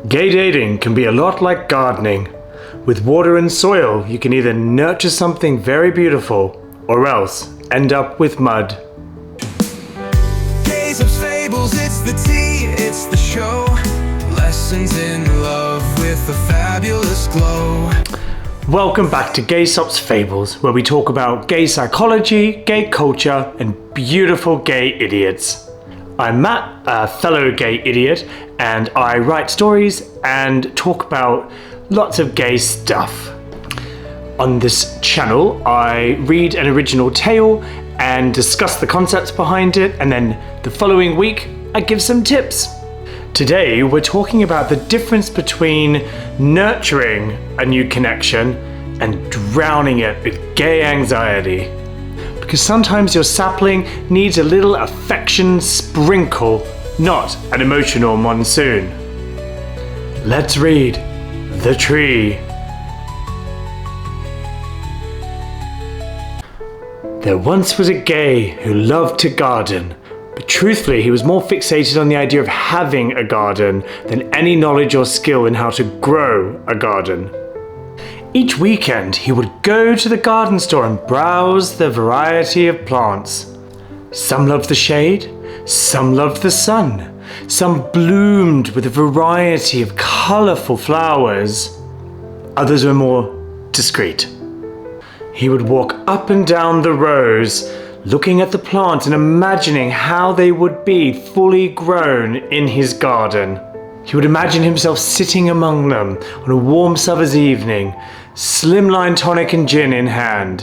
Gay dating can be a lot like gardening. With water and soil, you can either nurture something very beautiful or else end up with mud. Days of Fables, it's the tea, it's the show. Lessons in love with a fabulous glow. Welcome back to Gaysop's Fables, where we talk about gay psychology, gay culture, and beautiful gay idiots. I'm Matt, a fellow gay idiot, and I write stories and talk about lots of gay stuff. On this channel, I read an original tale and discuss the concepts behind it, and then the following week, I give some tips. Today, we're talking about the difference between nurturing a new connection and drowning it with gay anxiety. Because sometimes your sapling needs a little affection sprinkle, not an emotional monsoon. Let's read The Tree. There once was a gay who loved to garden, but truthfully he was more fixated on the idea of having a garden than any knowledge or skill in how to grow a garden. Each weekend he would go to the garden store and browse the variety of plants. Some loved the shade, some loved the sun, some bloomed with a variety of colourful flowers. Others were more discreet. He would walk up and down the rows, looking at the plants and imagining how they would be fully grown in his garden. He would imagine himself sitting among them on a warm summer's evening, slimline tonic and gin in hand.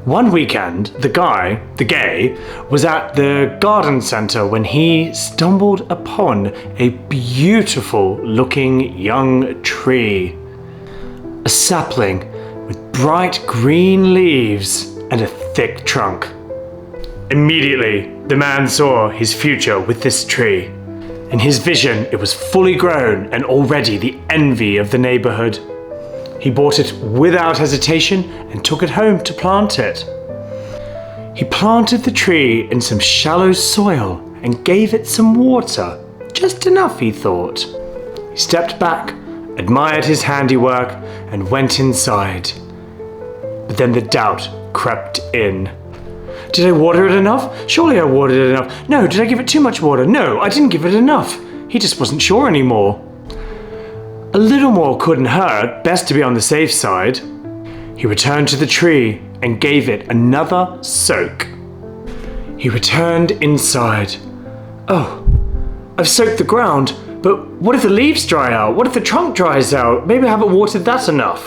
One weekend, the gay, was at the garden centre when he stumbled upon a beautiful looking young tree. A sapling with bright green leaves and a thick trunk. Immediately, the man saw his future with this tree. In his vision, it was fully grown and already the envy of the neighbourhood. He bought it without hesitation and took it home to plant it. He planted the tree in some shallow soil and gave it some water, just enough, he thought. He stepped back, admired his handiwork, and went inside. But then the doubt crept in. Did I water it enough? Surely I watered it enough. No, did I give it too much water? No, I didn't give it enough. He just wasn't sure anymore. A little more couldn't hurt, best to be on the safe side. He returned to the tree and gave it another soak. He returned inside. Oh, I've soaked the ground, but what if the leaves dry out? What if the trunk dries out? Maybe I haven't watered that enough.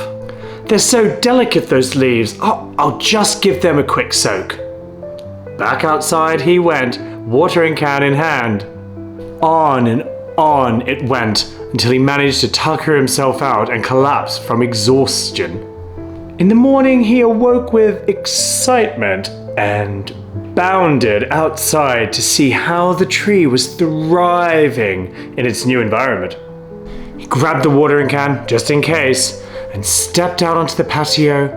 They're so delicate, those leaves. I'll just give them a quick soak. Back outside he went, watering can in hand. On and on it went until he managed to tucker himself out and collapse from exhaustion. In the morning he awoke with excitement and bounded outside to see how the tree was thriving in its new environment. He grabbed the watering can, just in case, and stepped out onto the patio,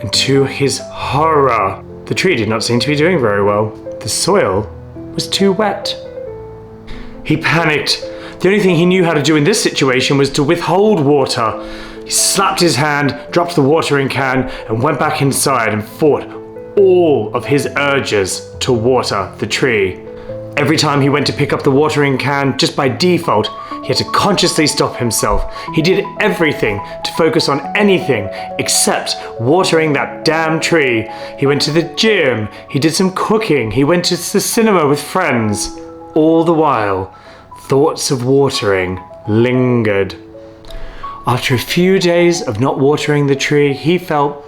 and to his horror, the tree did not seem to be doing very well. The soil was too wet. He panicked. The only thing he knew how to do in this situation was to withhold water. He slapped his hand, dropped the watering can, and went back inside and fought all of his urges to water the tree. Every time he went to pick up the watering can, just by default, he had to consciously stop himself. He did everything to focus on anything except watering that damn tree. He went to the gym, he did some cooking, he went to the cinema with friends. All the while, thoughts of watering lingered. After a few days of not watering the tree, he felt,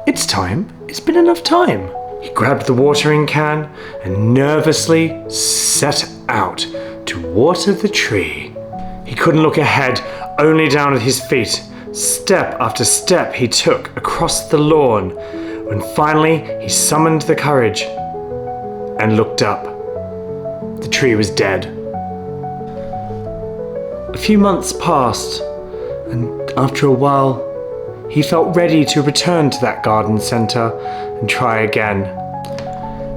it's time, it's been enough time. He grabbed the watering can and nervously set out to water the tree. He couldn't look ahead, only down at his feet. Step after step he took across the lawn, when finally he summoned the courage and looked up. The tree was dead. A few months passed, and after a while, he felt ready to return to that garden centre and try again.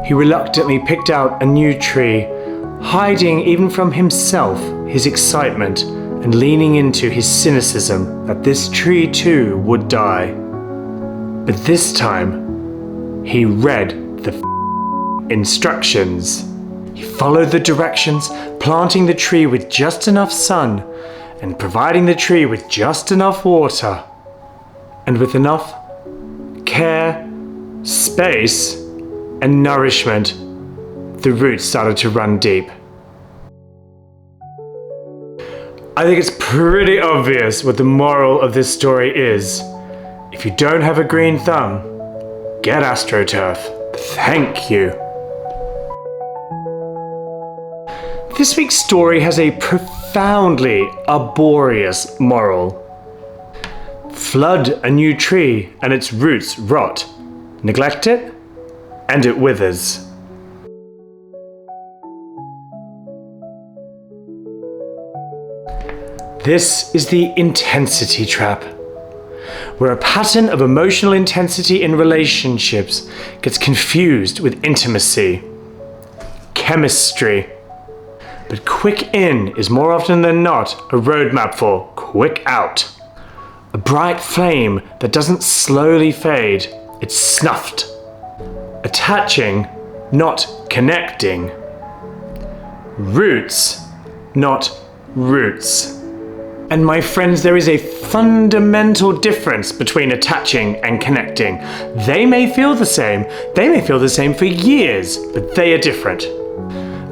He reluctantly picked out a new tree, hiding even from himself his excitement and leaning into his cynicism that this tree too would die. But this time, he read the instructions. He followed the directions, planting the tree with just enough sun and providing the tree with just enough water. And with enough care, space, and nourishment, the roots started to run deep. I think it's pretty obvious what the moral of this story is. If you don't have a green thumb, get AstroTurf. Thank you. This week's story has a profoundly arboreous moral. Flood a new tree and its roots rot. Neglect it and it withers. This is the intensity trap, where a pattern of emotional intensity in relationships gets confused with intimacy, chemistry. But quick in is more often than not a roadmap for quick out. A bright flame that doesn't slowly fade, it's snuffed. Attaching, not connecting. Roots, not roots. And my friends, there is a fundamental difference between attaching and connecting. They may feel the same. They may feel the same for years, but they are different.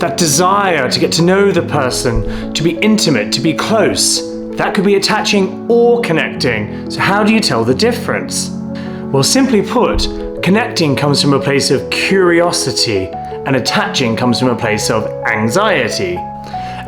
That desire to get to know the person, to be intimate, to be close, that could be attaching or connecting. So how do you tell the difference? Well, simply put, connecting comes from a place of curiosity and attaching comes from a place of anxiety.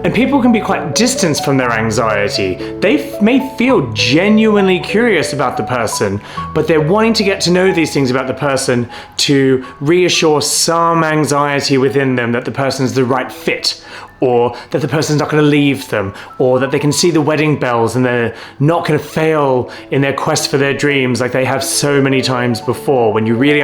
And people can be quite distant from their anxiety. They may feel genuinely curious about the person, but they're wanting to get to know these things about the person to reassure some anxiety within them that the person's the right fit, or that the person's not going to leave them, or that they can see the wedding bells and they're not going to fail in their quest for their dreams like they have so many times before. When you really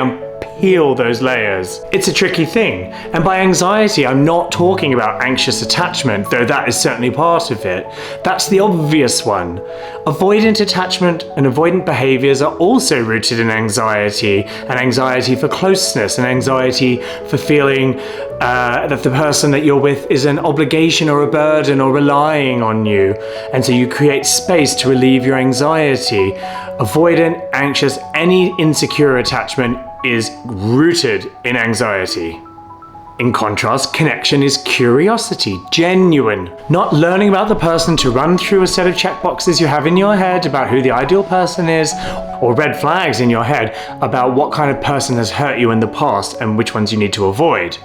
peel those layers, it's a tricky thing. And by anxiety, I'm not talking about anxious attachment, though that is certainly part of it. That's the obvious one. Avoidant attachment and avoidant behaviors are also rooted in anxiety, and anxiety for closeness, and anxiety for feeling that the person that you're with is an obligation or a burden or relying on you. And so you create space to relieve your anxiety. Avoidant, anxious, any insecure attachment is rooted in anxiety. In contrast, connection is curiosity, genuine. Not learning about the person to run through a set of checkboxes you have in your head about who the ideal person is, or red flags in your head about what kind of person has hurt you in the past and which ones you need to avoid.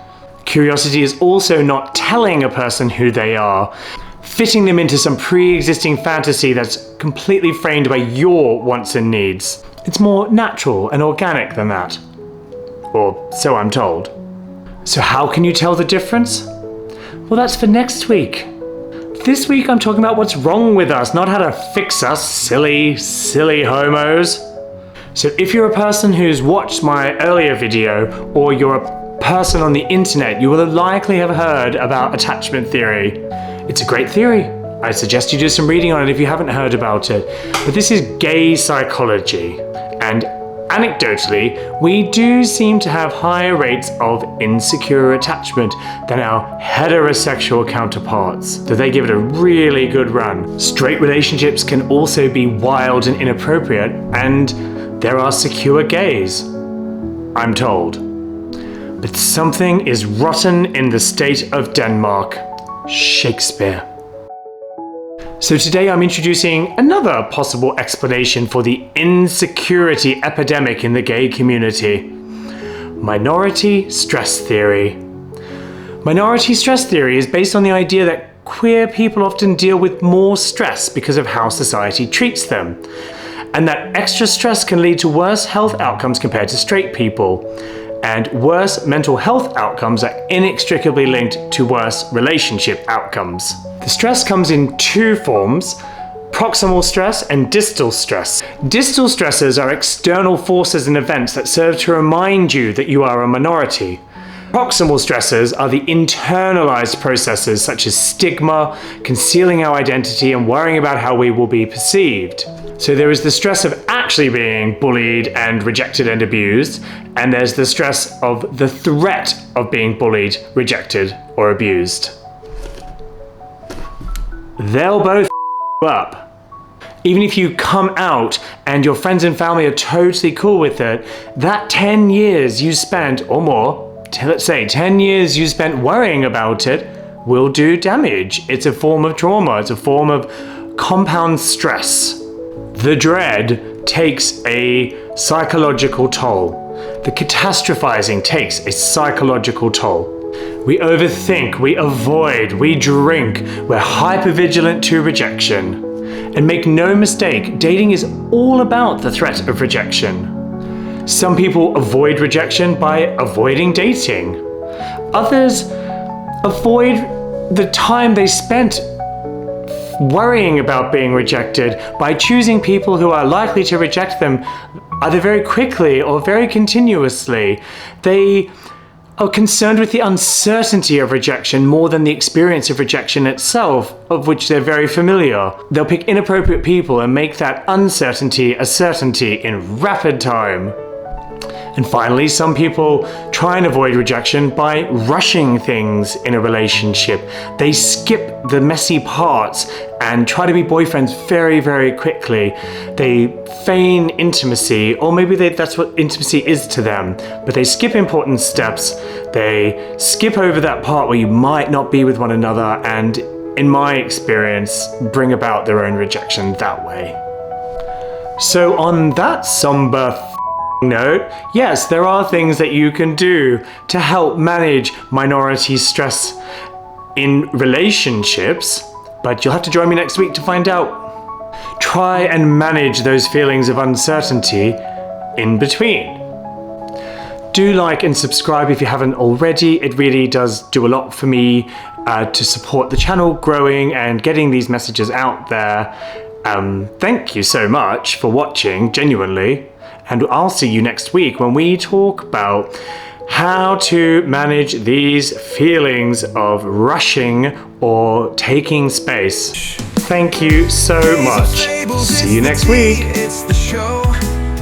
Curiosity is also not telling a person who they are, fitting them into some pre-existing fantasy that's completely framed by your wants and needs. It's more natural and organic than that. Or so I'm told. So how can you tell the difference? Well, that's for next week. This week I'm talking about what's wrong with us, not how to fix us, silly homos. So if you're a person who's watched my earlier video, or you're a person on the internet, you will likely have heard about attachment theory. It's a great theory. I suggest you do some reading on it if you haven't heard about it. But this is gay psychology. And anecdotally, we do seem to have higher rates of insecure attachment than our heterosexual counterparts, though they give it a really good run. Straight relationships can also be wild and inappropriate, and there are secure gays, I'm told. But something is rotten in the state of Denmark. Shakespeare. So today I'm introducing another possible explanation for the insecurity epidemic in the gay community. Minority stress theory. Minority stress theory is based on the idea that queer people often deal with more stress because of how society treats them, and that extra stress can lead to worse health outcomes compared to straight people. And worse mental health outcomes are inextricably linked to worse relationship outcomes. The stress comes in two forms: proximal stress and distal stress. Distal stresses are external forces and events that serve to remind you that you are a minority. Proximal stressors are the internalized processes such as stigma, concealing our identity, and worrying about how we will be perceived. So there is the stress of actually being bullied and rejected and abused, and there's the stress of the threat of being bullied, rejected, or abused. They'll both up. Even if you come out and your friends and family are totally cool with it, that 10 years you spent, or more, let's say 10 years you spent worrying about it, will do damage. It's a form of trauma. It's a form of compound stress. The dread takes a psychological toll. The catastrophizing takes a psychological toll. We overthink, we avoid, we drink, we're hypervigilant to rejection. And make no mistake, dating is all about the threat of rejection. Some people avoid rejection by avoiding dating. Others avoid the time they spent worrying about being rejected by choosing people who are likely to reject them either very quickly or very continuously. They are concerned with the uncertainty of rejection more than the experience of rejection itself, of which they're very familiar. They'll pick inappropriate people and make that uncertainty a certainty in rapid time. And finally, some people try and avoid rejection by rushing things in a relationship. They skip the messy parts and try to be boyfriends very, very quickly. They feign intimacy, or maybe that's what intimacy is to them, but they skip important steps. They skip over that part where you might not be with one another, and in my experience, bring about their own rejection that way. So on that somber note, yes, there are things that you can do to help manage minority stress in relationships, but you'll have to join me next week to find out. Try and manage those feelings of uncertainty in between. Do like and subscribe if you haven't already. It really does do a lot for me to support the channel growing and getting these messages out there. Thank you so much for watching, genuinely. And I'll see you next week when we talk about how to manage these feelings of rushing or taking space. Thank you so much. See you next week. It's the show.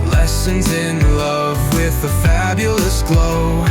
Lessons in love with a fabulous glow.